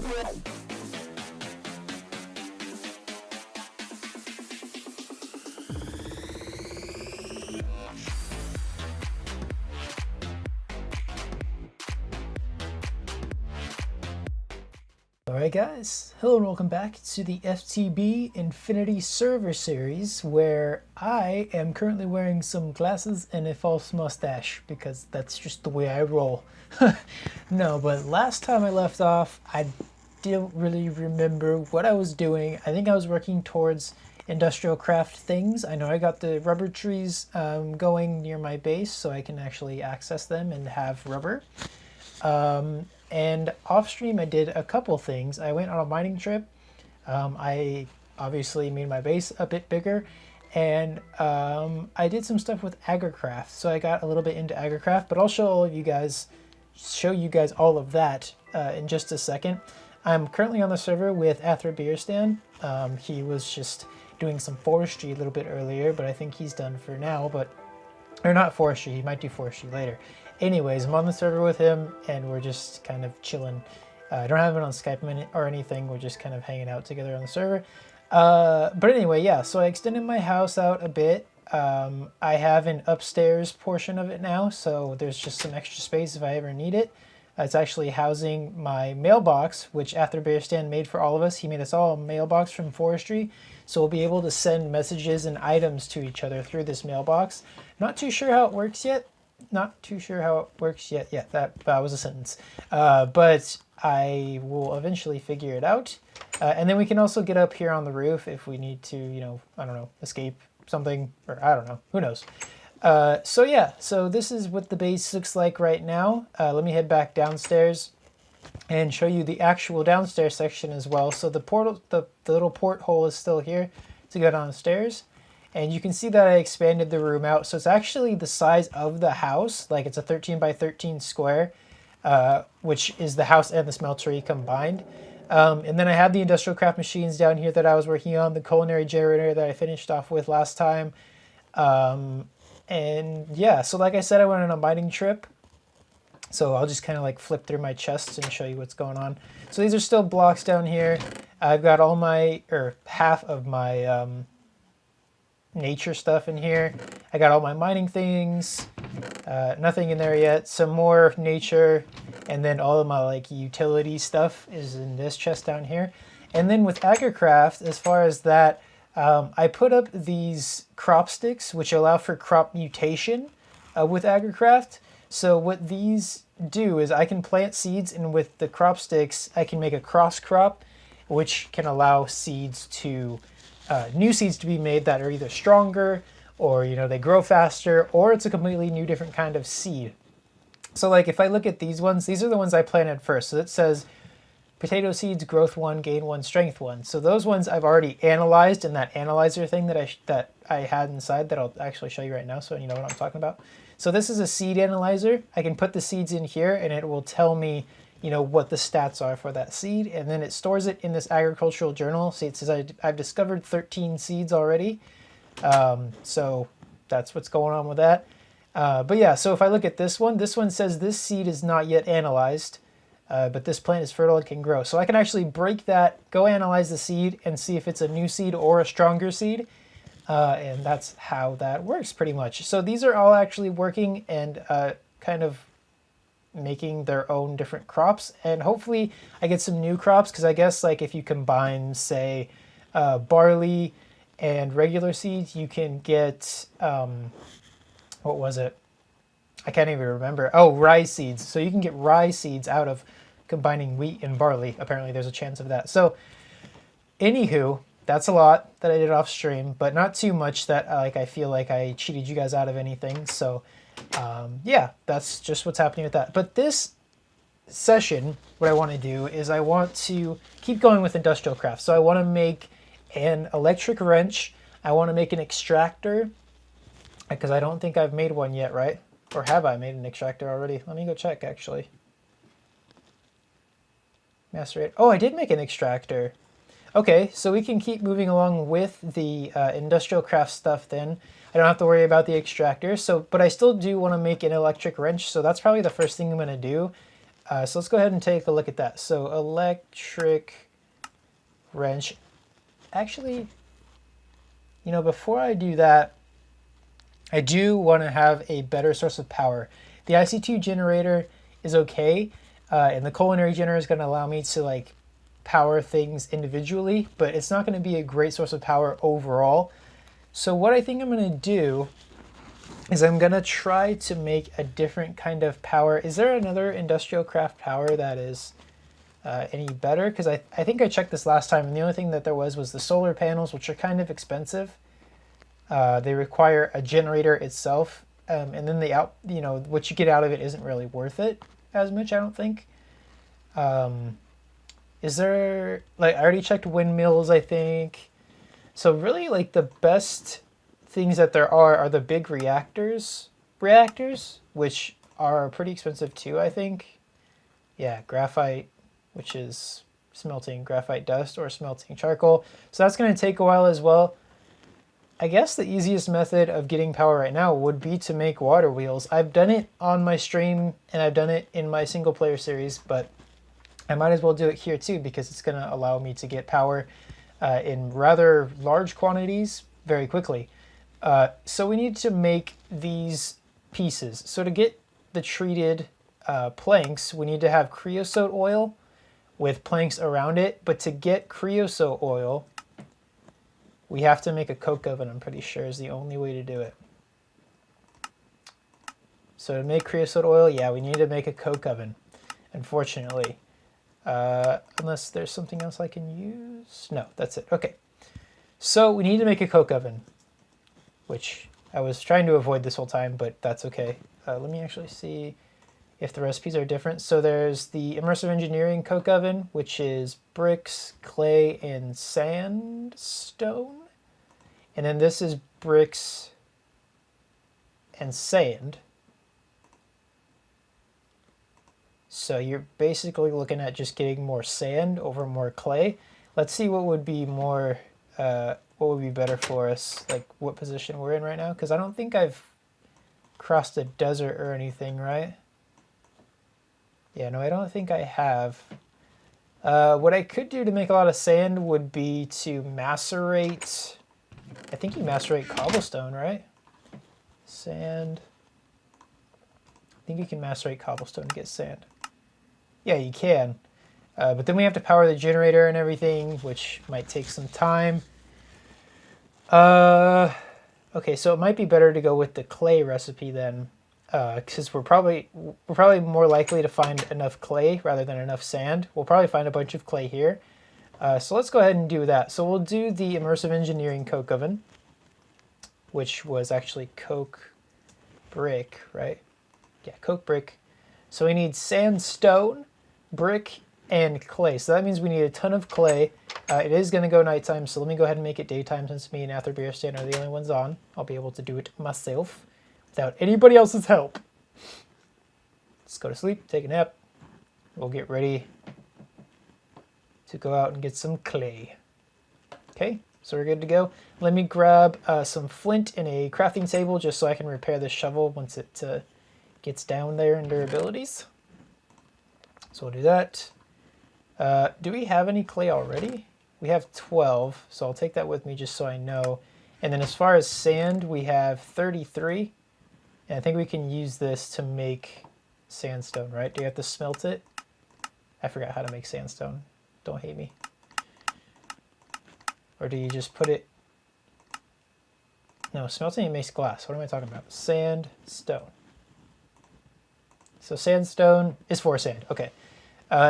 Alright guys, hello and welcome back to the FTB Infinity Server Series, where I am currently wearing some glasses and a false mustache because that's just the way I roll. No, but last time I left off, I don't really remember what I was doing. I think I was working towards industrial craft things. I know I got the rubber trees going near my base so I can actually access them and have rubber. And off stream I did a couple things. I went on a mining trip. I obviously made my base a bit bigger, and I did some stuff with agricraft. So I got a little bit into agricraft, but I'll show you guys all of that in just a second. I'm currently on the server with FTB. He was just doing some forestry a little bit earlier, but I think he's done for now. Or not forestry, he might do forestry later. Anyways, I'm on the server with him and we're just kind of chilling. I don't have him on Skype or anything, we're just kind of hanging out together on the server. But anyway, yeah, so I extended my house out a bit. I have an upstairs portion of it now, so there's just some extra space if I ever need it. It's actually housing my mailbox, which FTB made for all of us. He made us all a mailbox from forestry, so we'll be able to send messages and items to each other through this mailbox. Not too sure how it works yet. Yeah, that was a sentence. But I will eventually figure it out. And then we can also get up here on the roof if we need to, you know, I don't know, escape something, or I don't know, who knows. So yeah, so this is what the base looks like right now. Let me head back downstairs and show you the actual downstairs section as well. So the portal, the little porthole is still here to go downstairs. And you can see that I expanded the room out. So it's actually the size of the house. Like it's a 13 by 13 square, which is the house and the smeltery combined. And then I have the industrial craft machines down here that I was working on, the culinary generator that I finished off with last time. And yeah, so like I said, I went on a mining trip. So I'll just kind of like flip through my chests and show you what's going on. So these are still blocks down here. I've got all my, or half of my, nature stuff in here. I got all my mining things, nothing in there yet, some more nature, and then all of my like utility stuff is in this chest down here. And then with agricraft, as far as that, I put up these crop sticks which allow for crop mutation with agricraft. So what these do is I can plant seeds, and with the crop sticks I can make a cross crop, which can allow seeds to new seeds to be made that are either stronger, or you know, they grow faster, or it's a completely new different kind of seed. So like if I look at these ones, these are the ones I planted first. So it says potato seeds, growth 1, gain 1, strength 1. So those ones I've already analyzed in that analyzer thing that I had inside, that I'll actually show you right now so you know what I'm talking about. So this is a seed analyzer. I can put the seeds in here and it will tell me, you know, what the stats are for that seed, and then it stores it in this agricultural journal. See, it says I've discovered 13 seeds already. So that's what's going on with that. But yeah, so if I look at this one says this seed is not yet analyzed, but this plant is fertile and can grow. So I can actually break that, go analyze the seed, and see if it's a new seed or a stronger seed. And that's how that works pretty much. So these are all actually working and kind of making their own different crops, and hopefully I get some new crops, because I guess like if you combine say barley and regular seeds, you can get what was it, I can't even remember. Oh, rye seeds. So you can get rye seeds out of combining wheat and barley. Apparently there's a chance of that. So anywho, that's a lot that I did off stream, but not too much that like I feel like I cheated you guys out of anything. So yeah, that's just what's happening with that. But this session, what I want to do is I want to keep going with industrial craft. So I want to make an electric wrench. I want to make an extractor, because I don't think I've made one yet, right? Or have I made an extractor already? Let me go check actually. Master rate. Oh, I did make an extractor. Okay, so we can keep moving along with the industrial craft stuff then. I don't have to worry about the extractor. So, but I still do want to make an electric wrench, so that's probably the first thing I'm going to do. So let's go ahead and take a look at that. So electric wrench. Actually, you know, before I do that, I do want to have a better source of power. The IC2 generator is okay, and the culinary generator is going to allow me to like power things individually, but it's not going to be a great source of power overall. So what I think I'm going to do is I'm going to try to make a different kind of power. Is there another industrial craft power that is any better? Because I think I checked this last time, and the only thing that there was the solar panels, which are kind of expensive. They require a generator itself, and then what you get out of it isn't really worth it as much, I don't think. Is there, like, I already checked windmills, I think. So really, like, the best things that there are the big reactors, which are pretty expensive too, I think. Yeah, graphite, which is smelting graphite dust or smelting charcoal. So that's going to take a while as well. I guess the easiest method of getting power right now would be to make water wheels. I've done it on my stream and I've done it in my single player series, but I might as well do it here too because it's going to allow me to get power in rather large quantities very quickly. So we need to make these pieces. So to get the treated planks, we need to have creosote oil with planks around it. But to get creosote oil, we have to make a coke oven, I'm pretty sure, is the only way to do it. So to make creosote oil, yeah, we need to make a coke oven, unfortunately. Unless there's something else I can use. No, that's it. Okay. So we need to make a coke oven, which I was trying to avoid this whole time, but that's okay. Let me actually see if the recipes are different. So there's the immersive engineering coke oven, which is bricks, clay, and sandstone. And then this is bricks and sand. So you're basically looking at just getting more sand over more clay. Let's see what would be more, what would be better for us, like what position we're in right now, because I don't think I've crossed a desert or anything, right? Yeah, no, I don't think I have. What I could do to make a lot of sand would be to macerate, I think you macerate cobblestone, right? Sand. I think you can macerate cobblestone to get sand. Yeah, you can. But then we have to power the generator and everything, which might take some time. Okay, so it might be better to go with the clay recipe then, because we're probably more likely to find enough clay rather than enough sand. We'll probably find a bunch of clay here. So let's go ahead and do that. So we'll do the immersive engineering coke oven, which was actually coke brick, right? Yeah, coke brick. So we need sandstone, brick, and clay. So that means we need a ton of clay. It is going to go nighttime, so let me go ahead and make it daytime since me and Atherbeerstan are the only ones on. I'll be able to do it myself without anybody else's help. Let's go to sleep, take a nap. We'll get ready to go out and get some clay. Okay, so we're good to go. Let me grab some flint and a crafting table just so I can repair this shovel once it gets down there in durabilities. So we'll do that. Do we have any clay already? We have 12, so I'll take that with me just so I know. And then as far as sand, we have 33. And I think we can use this to make sandstone, right? Do you have to smelt it? I forgot how to make sandstone. Don't hate me. Or do you just put it... No, smelting it makes glass. What am I talking about? Sandstone. So sandstone is for sand. Okay.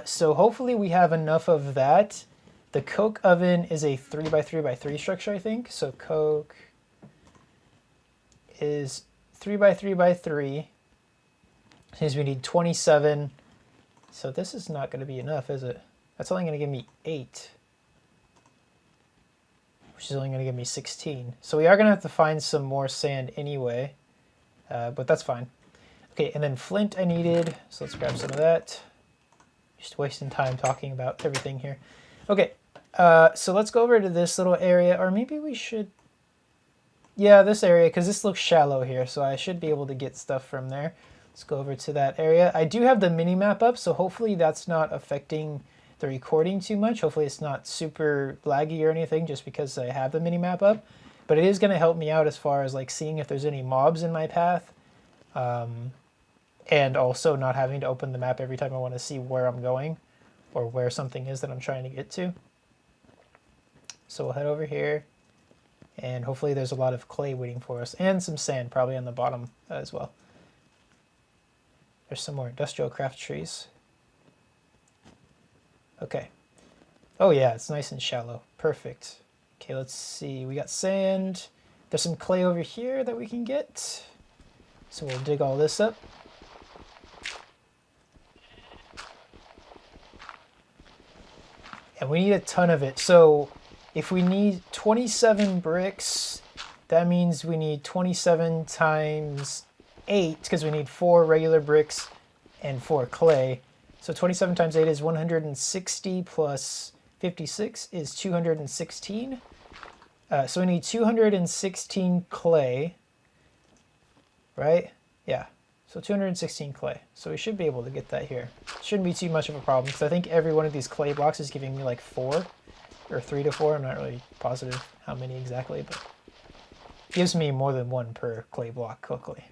So hopefully we have enough of that. The coke oven is a 3x3x3 structure, I think. So coke is 3x3x3. Since we need 27. So this is not going to be enough, is it? That's only going to give me 8. Which is only going to give me 16. So we are going to have to find some more sand anyway. But that's fine. Okay, and then flint I needed. So let's grab some of that. Just wasting time talking about everything here. Okay, so let's go over to this little area, or maybe we should... Yeah, this area, because this looks shallow here, so I should be able to get stuff from there. Let's go over to that area. I do have the mini map up, so hopefully that's not affecting the recording too much. Hopefully it's not super laggy or anything just because I have the mini map up. But it is going to help me out as far as like seeing if there's any mobs in my path. And also not having to open the map every time I want to see where I'm going or where something is that I'm trying to get to. So we'll head over here. And hopefully there's a lot of clay waiting for us. And some sand probably on the bottom as well. There's some more industrial craft trees. Okay. Oh yeah, it's nice and shallow. Perfect. Okay, let's see. We got sand. There's some clay over here that we can get. So we'll dig all this up. And we need a ton of it. So if we need 27 bricks, that means we need 27 times 8, because we need 4 regular bricks and 4 clay. So 27 times 8 is 160 plus 56 is 216. So we need 216 clay, right? Yeah, so 216 clay. So we should be able to get that here. Shouldn't be too much of a problem, because I think every one of these clay blocks is giving me like 4 or 3 to 4. I'm not really positive how many exactly, but it gives me more than 1 per clay block quickly.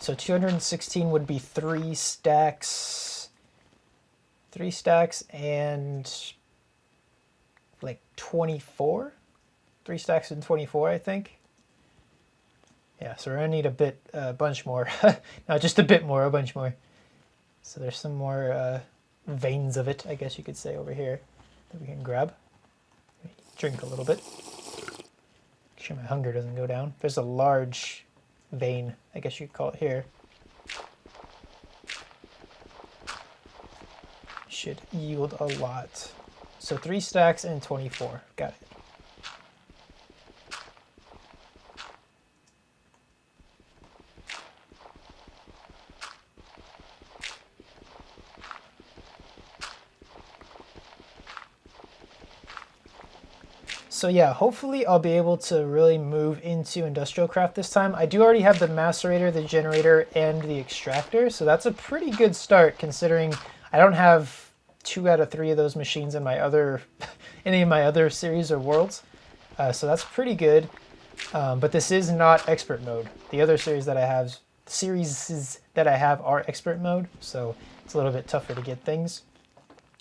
So 216 would be 3 stacks. 3 stacks and like 24? 3 stacks and 24, I think. Yeah, so we're gonna need a bunch more. Not just a bit more, a bunch more. So there's some more veins of it, I guess you could say, over here that we can grab. Drink a little bit. Make sure my hunger doesn't go down. There's a large vein, I guess you could call it here. Should yield a lot. So 3 stacks and 24. Got it. So yeah, hopefully I'll be able to really move into industrial craft this time. I do already have the macerator, the generator, and the extractor, so that's a pretty good start considering I don't have 2 out of 3 of those machines in my other, any of my other series or worlds. So that's pretty good, but this is not expert mode. The other series that I have, are expert mode, so it's a little bit tougher to get things.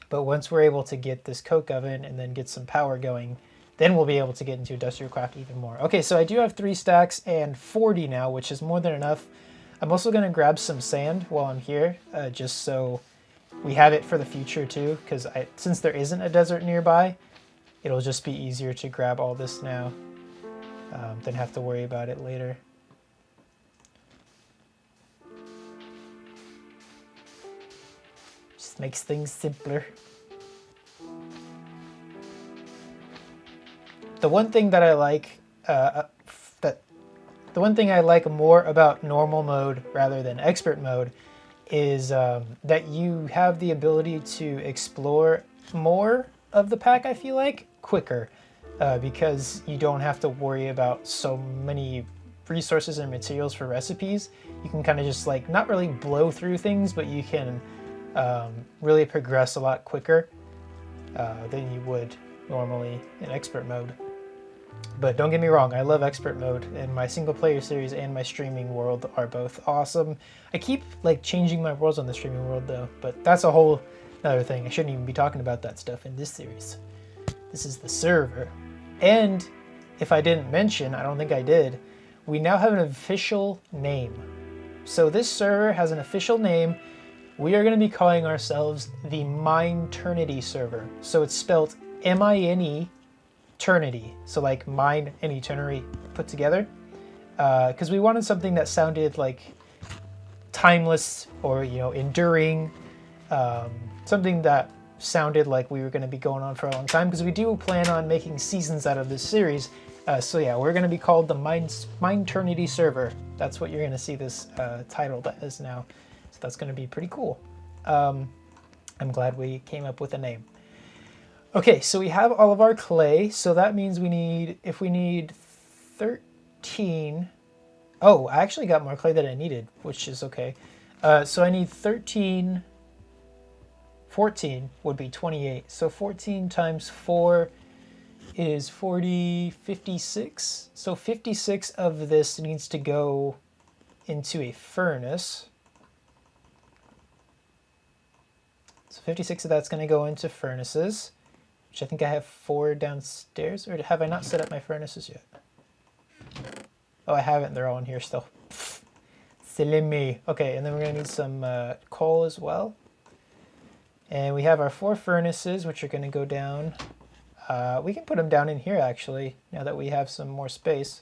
But once we're able to get this coke oven and then get some power going, then we'll be able to get into industrial craft even more. Okay, so I do have 3 stacks and 40 now, which is more than enough. I'm also going to grab some sand while I'm here, just so we have it for the future too, because since there isn't a desert nearby, it'll just be easier to grab all this now than have to worry about it later. Just makes things simpler. The one thing that I like, the one thing I like more about normal mode rather than expert mode is that you have the ability to explore more of the pack, I feel like, quicker, because you don't have to worry about so many resources and materials for recipes. You can kind of just like, not really blow through things, but you can really progress a lot quicker than you would normally in expert mode. But don't get me wrong, I love expert mode, and my single player series and my streaming world are both awesome. I keep like changing my worlds on the streaming world though, but that's a whole other thing. I shouldn't even be talking about that stuff in this series. This is the server. And if I didn't mention, I don't think I did, we now have an official name. So this server has an official name. We are going to be calling ourselves the Mineternity server. So it's spelled M-I-N-E Eternity, so like mine and eternity put together, because we wanted something that sounded like timeless or, you know, enduring, something that sounded like we were going to be going on for a long time, because we do plan on making seasons out of this series. So yeah, we're going to be called the Mineternity server. That's what you're going to see this title as now. So that's going to be pretty cool. I'm glad we came up with a name. Okay, so we have all of our clay, so that means we need, if we need 13, Oh, I actually got more clay than I needed, which is okay. So I need 13, 14 would be 28. So 14 times 4 is 40, 56. So 56 of this needs to go into a furnace. So 56 of that's going to go into furnaces, which I think I have 4 downstairs. Or have I not set up my furnaces yet? Oh, I haven't. They're all in here still. Silly me. Okay, and then we're going to need some coal as well. And we have our 4 furnaces, which are going to go down. We can put them down in here, actually, now that we have some more space.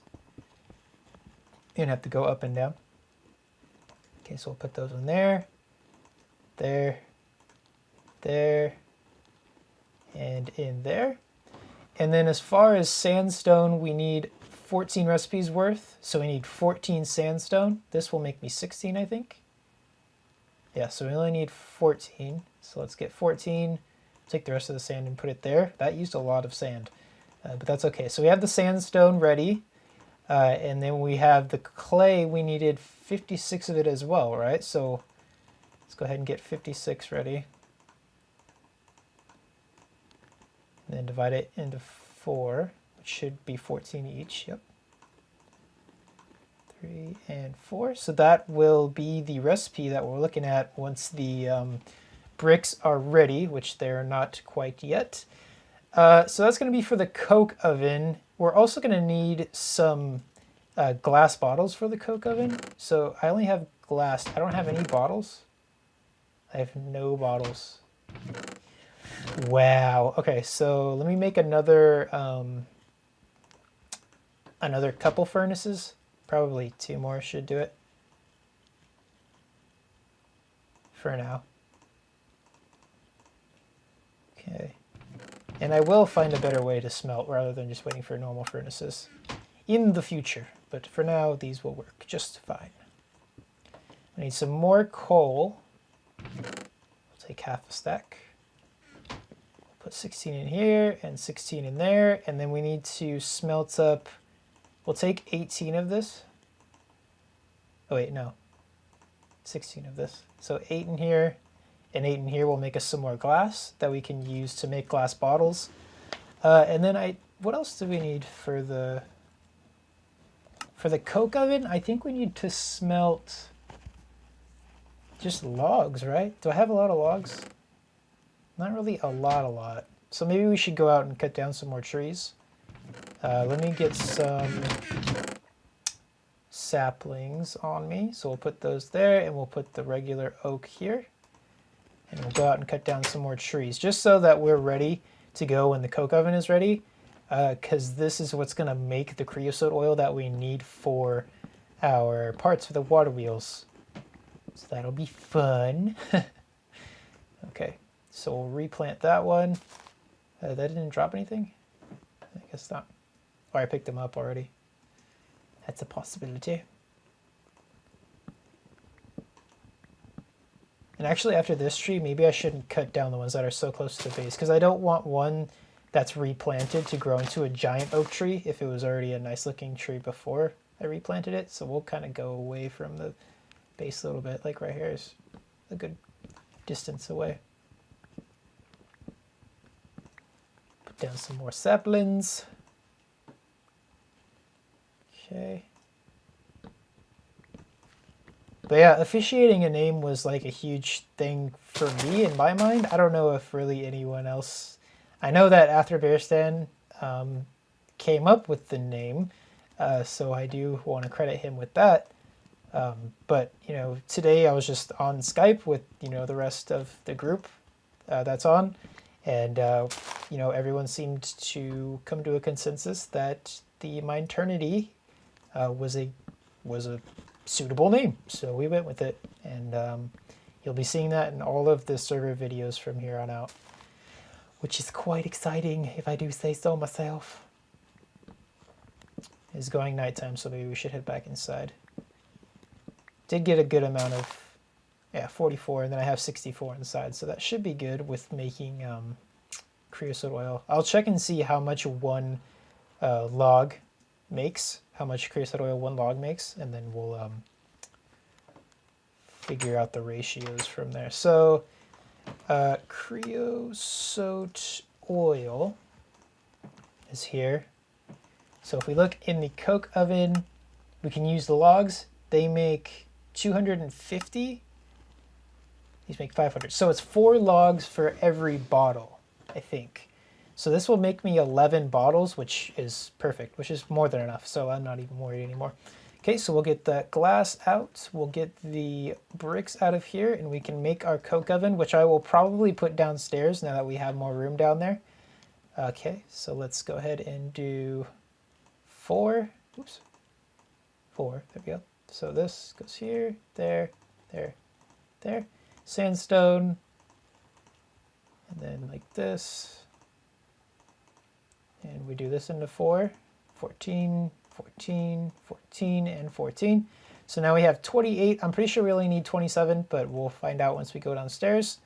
You don't have to go up and down. Okay, so we'll put those in there, there, there, and in there. And then as far as sandstone, we need 14 recipes worth. So we need 14 sandstone. This will make me 16, I think. Yeah, so we only need 14. So let's get 14, take the rest of the sand and put it there. That used a lot of sand, but that's okay. So we have the sandstone ready, and then we have the clay. We needed 56 of it as well, right? So let's go ahead and get 56 ready. And then divide it into 4, which should be 14 each. Yep. 3 and 4. So that will be the recipe that we're looking at once the bricks are ready, which they're not quite yet. So that's going to be for the coke oven. We're also going to need some glass bottles for the coke oven. So I only have glass. I don't have any bottles. I have no bottles. Wow. Okay, so let me make another couple furnaces. Probably 2 more should do it for now. Okay. And I will find a better way to smelt rather than just waiting for normal furnaces in the future. But for now, these will work just fine. I need some more coal. We'll take half a stack. Put 16 in here and 16 in there. And then we need to smelt up. We'll take 18 of this. Oh wait, no. 16 of this. So 8 in here and 8 in here will make us some more glass that we can use to make glass bottles. And then what else do we need for the coke oven? I think we need to smelt just logs, right? Do I have a lot of logs? Not really a lot. So maybe we should go out and cut down some more trees. Let me get some saplings on me. So we'll put those there and we'll put the regular oak here. And we'll go out and cut down some more trees just so that we're ready to go when the coke oven is ready. Because this is what's going to make the creosote oil that we need for our parts for the water wheels. So that'll be fun. Okay, so we'll replant that one. That didn't drop anything? I guess not. Or I picked them up already. That's a possibility. And actually after this tree, maybe I shouldn't cut down the ones that are so close to the base, because I don't want one that's replanted to grow into a giant oak tree if it was already a nice looking tree before I replanted it. So we'll kind of go away from the base a little bit, like right here is a good distance away. Put down some more saplings. Okay. But yeah, officiating a name was like a huge thing for me in my mind. I don't know if really anyone else. I know that Afterbearstan came up with the name, so I do want to credit him with that. But you know, today I was just on Skype with the rest of the group that's on, and you know, everyone seemed to come to a consensus that the Mineternity was a suitable name, so we went with it, and you'll be seeing that in all of the server videos from here on out, which is quite exciting if I do say so myself. It's going nighttime, so maybe we should head back inside. Did get a good amount of 44, and then I have 64 inside, so that should be good with making creosote oil. I'll check and see how much one log makes, how much creosote oil 1 log makes, and then we'll figure out the ratios from there. So creosote oil is here. So if we look in the coke oven, we can use the logs. They make 250. These make 500. So it's 4 logs for every bottle, I think. So this will make me 11 bottles, which is perfect, which is more than enough. So I'm not even worried anymore. Okay, so we'll get the glass out. We'll get the bricks out of here, and we can make our coke oven, which I will probably put downstairs now that we have more room down there. Okay, so let's go ahead and do 4. Oops. 4. There we go. So this goes here, there, there, there. Sandstone. And then like this. And we do this into 4. 14, 14, 14, and 14. So now we have 28. I'm pretty sure we only need 27, but we'll find out once we go downstairs.